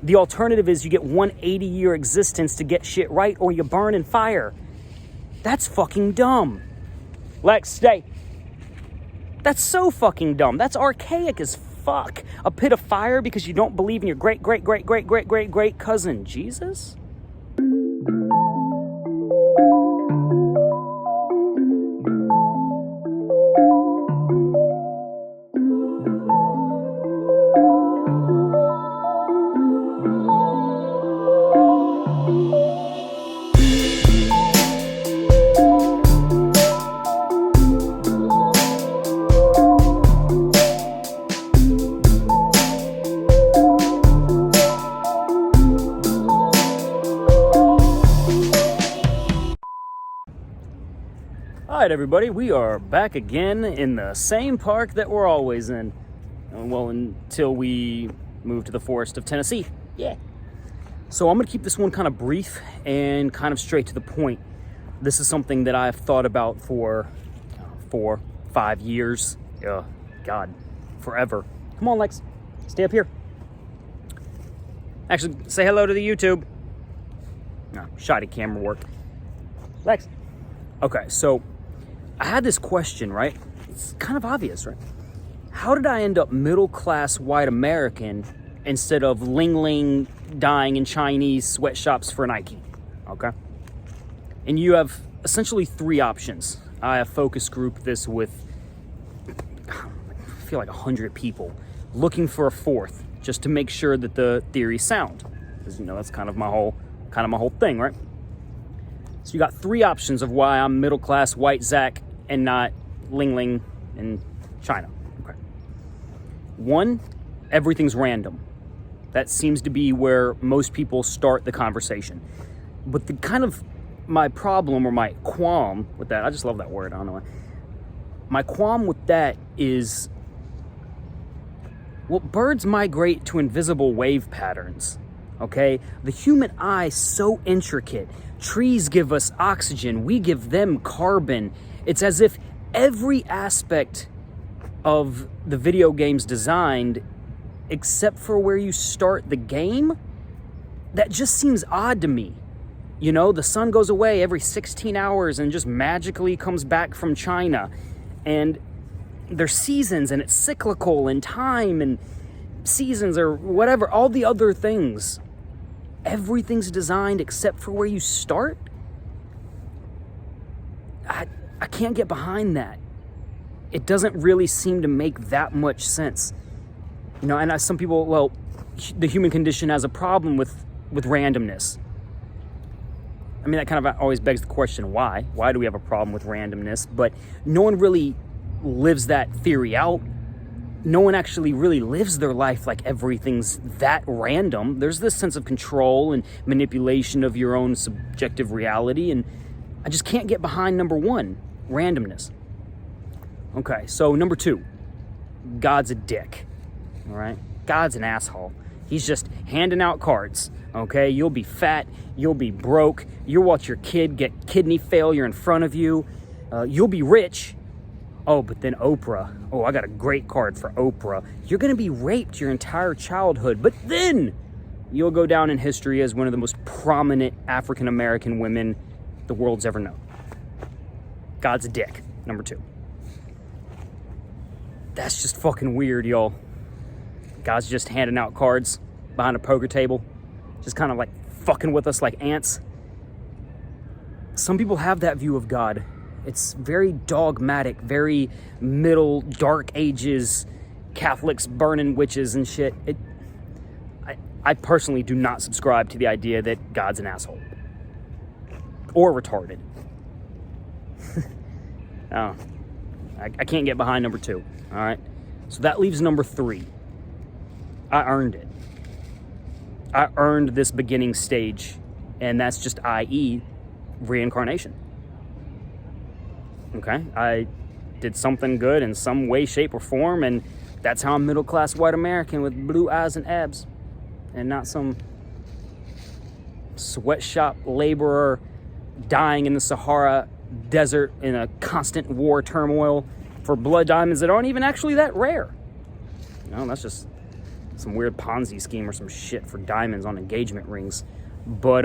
The alternative is you get 180-year existence to get shit right, or you burn in fire. That's fucking dumb. Lex, stay. That's so fucking dumb. That's archaic as fuck. A pit of fire because you don't believe in your great cousin Jesus? Alright everybody, we are back again in the same park that we're always in. Well, until we move to the forest of Tennessee. Yeah. So I'm going to keep this one kind of brief and kind of straight to the point. This is something that I've thought about for 4, 5 years. God, forever. Come on, Lex. Stay up here. Actually, say hello to the YouTube. No, shoddy camera work. Lex. Okay, so I had this question, right? It's kind of obvious, right? How did I end up middle-class white American instead of Ling dying in Chinese sweatshops for Nike? Okay? And you have essentially 3 options. I have focus group this with, I feel like 100 people, looking for a 4th, just to make sure that the theory's sound. Because, that's kind of my whole thing, right? So you got 3 options of why I'm middle-class white Zack and not Ling in China. Okay. 1, everything's random. That seems to be where most people start the conversation. But the kind of my problem or my qualm with that, I just love that word, I don't know why. My qualm with that is, well, birds migrate to invisible wave patterns. Okay? The human eye is so intricate. Trees give us oxygen. We give them carbon. It's as if every aspect of the video game's designed, except for where you start the game, that just seems odd to me. The sun goes away every 16 hours and just magically comes back from China. And there's seasons, and it's cyclical, and time, and seasons, or whatever, all the other things. Everything's designed except for where you start? I can't get behind that. It doesn't really seem to make that much sense. And some people, well, the human condition has a problem with randomness. I mean, that kind of always begs the question, why? Why do we have a problem with randomness? But no one really lives that theory out. No one actually really lives their life like everything's that random. There's this sense of control and manipulation of your own subjective reality, and I just can't get behind number 1, randomness. Okay, so number 2, God's a dick, all right? God's an asshole. He's just handing out cards, okay? You'll be fat, you'll be broke, you'll watch your kid get kidney failure in front of you, you'll be rich. Oh, but then Oprah. Oh, I got a great card for Oprah. You're going to be raped your entire childhood, but then you'll go down in history as one of the most prominent African-American women the world's ever known. God's a dick, number 2. That's just fucking weird, y'all. God's just handing out cards behind a poker table, just kind of like fucking with us like ants. Some people have that view of God. It's very dogmatic, very middle, dark ages, Catholics burning witches and shit. I personally do not subscribe to the idea that God's an asshole. Or retarded. Oh, I can't get behind number 2, all right? So that leaves number 3. I earned it. I earned this beginning stage, and that's just i.e. reincarnation. Okay, I did something good in some way, shape, or form, and that's how I'm middle-class white American with blue eyes and abs, and not some sweatshop laborer dying in the Sahara desert in a constant war turmoil for blood diamonds that aren't even actually that rare. That's just some weird Ponzi scheme or some shit for diamonds on engagement rings. But,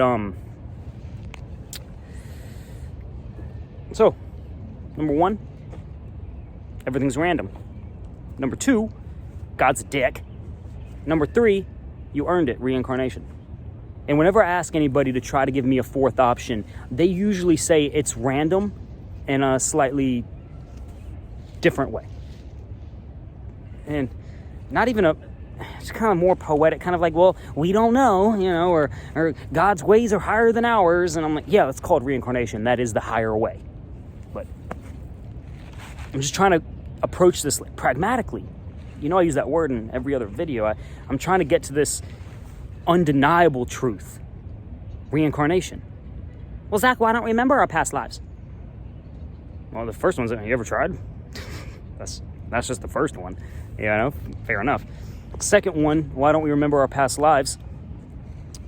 so, number one, everything's random. Number two, God's a dick. Number three, you earned it, reincarnation. And whenever I ask anybody to try to give me a fourth option, they usually say it's random in a slightly different way. And not even it's kind of more poetic, kind of like, well, we don't know, or God's ways are higher than ours. And I'm like, yeah, it's called reincarnation. That is the higher way. But I'm just trying to approach this pragmatically. I use that word in every other video. I'm trying to get to this undeniable truth. Reincarnation. Well, Zach, why don't we remember our past lives? Well, the first one's, have you ever tried? That's just the first one. Fair enough. Second one, why don't we remember our past lives?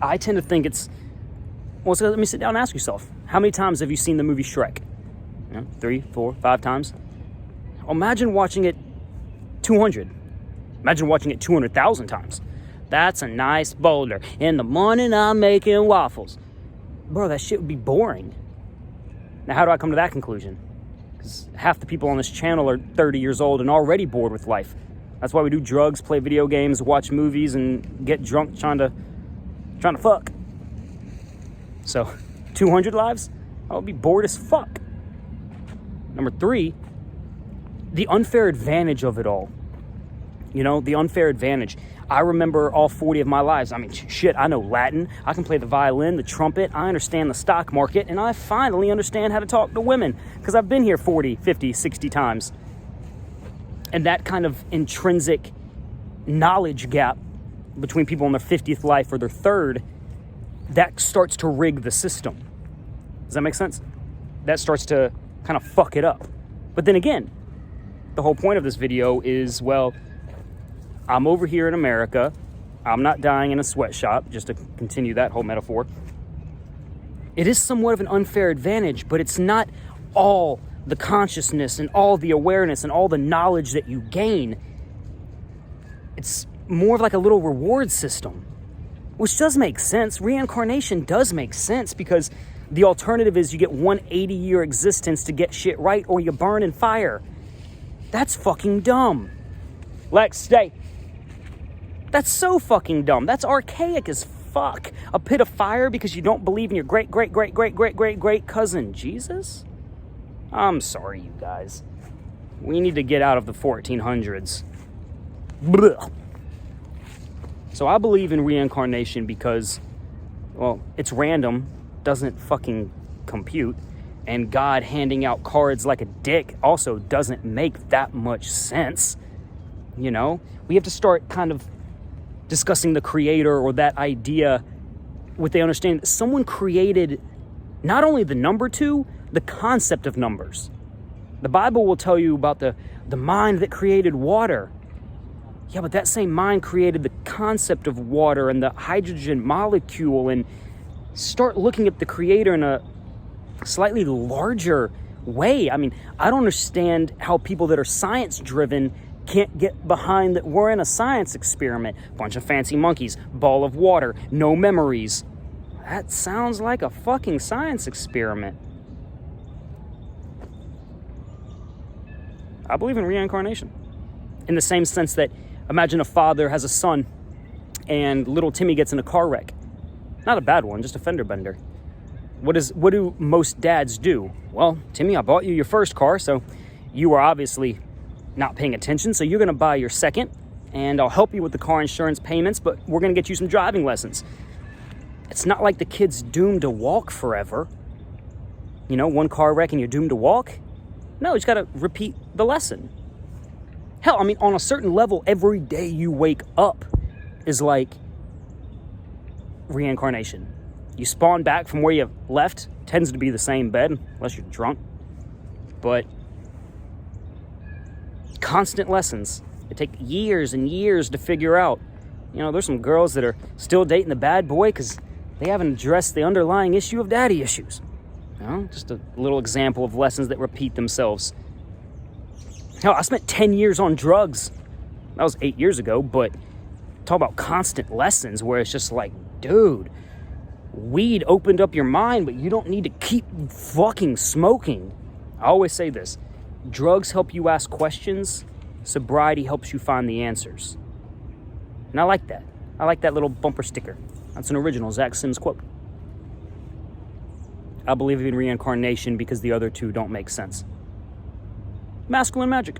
I tend to think it's, so let me sit down and ask yourself, how many times have you seen the movie Shrek? 3, 4, 5 times? Imagine watching it 200. Imagine watching it 200,000 times. That's a nice boulder. In the morning, I'm making waffles. Bro, that shit would be boring. Now, how do I come to that conclusion? Because half the people on this channel are 30 years old and already bored with life. That's why we do drugs, play video games, watch movies, and get drunk trying to fuck. So, 200 lives? I would be bored as fuck. Number three, the unfair advantage of it all. The unfair advantage. I remember all 40 of my lives. I mean, shit, I know Latin. I can play the violin, the trumpet. I understand the stock market. And I finally understand how to talk to women because I've been here 40, 50, 60 times. And that kind of intrinsic knowledge gap between people in their 50th life or their third, that starts to rig the system. Does that make sense? That starts to kind of fuck it up. But then again, the whole point of this video is, well, I'm over here in America. I'm not dying in a sweatshop, just to continue that whole metaphor. It is somewhat of an unfair advantage, but it's not all the consciousness and all the awareness and all the knowledge that you gain. It's more of like a little reward system, which does make sense. Reincarnation does make sense because the alternative is you get 180-year existence to get shit right or you burn in fire. That's fucking dumb. Lex, stay. That's so fucking dumb. That's archaic as fuck. A pit of fire because you don't believe in your great cousin Jesus? I'm sorry, you guys. We need to get out of the 1400s. Blah. So I believe in reincarnation because, well, it's random, doesn't fucking compute, and God handing out cards like a dick also doesn't make that much sense. We have to start kind of discussing the creator or that idea with the understanding that someone created not only the number 2, the concept of numbers. The Bible will tell you about the mind that created water. Yeah, but that same mind created the concept of water and the hydrogen molecule, and start looking at the creator in a slightly larger way. I mean, I don't understand how people that are science-driven can't get behind that we're in a science experiment. Bunch of fancy monkeys, ball of water, no memories. That sounds like a fucking science experiment. I believe in reincarnation. In the same sense that, imagine a father has a son and little Timmy gets in a car wreck. Not a bad one, just a fender bender. What do most dads do? Well, Timmy, I bought you your first car, so you are obviously not paying attention, so you're going to buy your second, and I'll help you with the car insurance payments, but we're going to get you some driving lessons. It's not like the kid's doomed to walk forever. One car wreck and you're doomed to walk? No, you just got to repeat the lesson. Hell, I mean, on a certain level, every day you wake up is like reincarnation. You spawn back from where you left, tends to be the same bed, unless you're drunk. But constant lessons. It take years and years to figure out. There's some girls that are still dating the bad boy because they haven't addressed the underlying issue of daddy issues. Just a little example of lessons that repeat themselves. Hell, I spent 10 years on drugs. That was 8 years ago, but talk about constant lessons where it's just like, dude, weed opened up your mind, but you don't need to keep fucking smoking. I always say this: drugs help you ask questions, sobriety helps you find the answers. And I like that. I like that little bumper sticker. That's an original Zack Symes quote. I believe in reincarnation because the other two don't make sense. Masculine magic.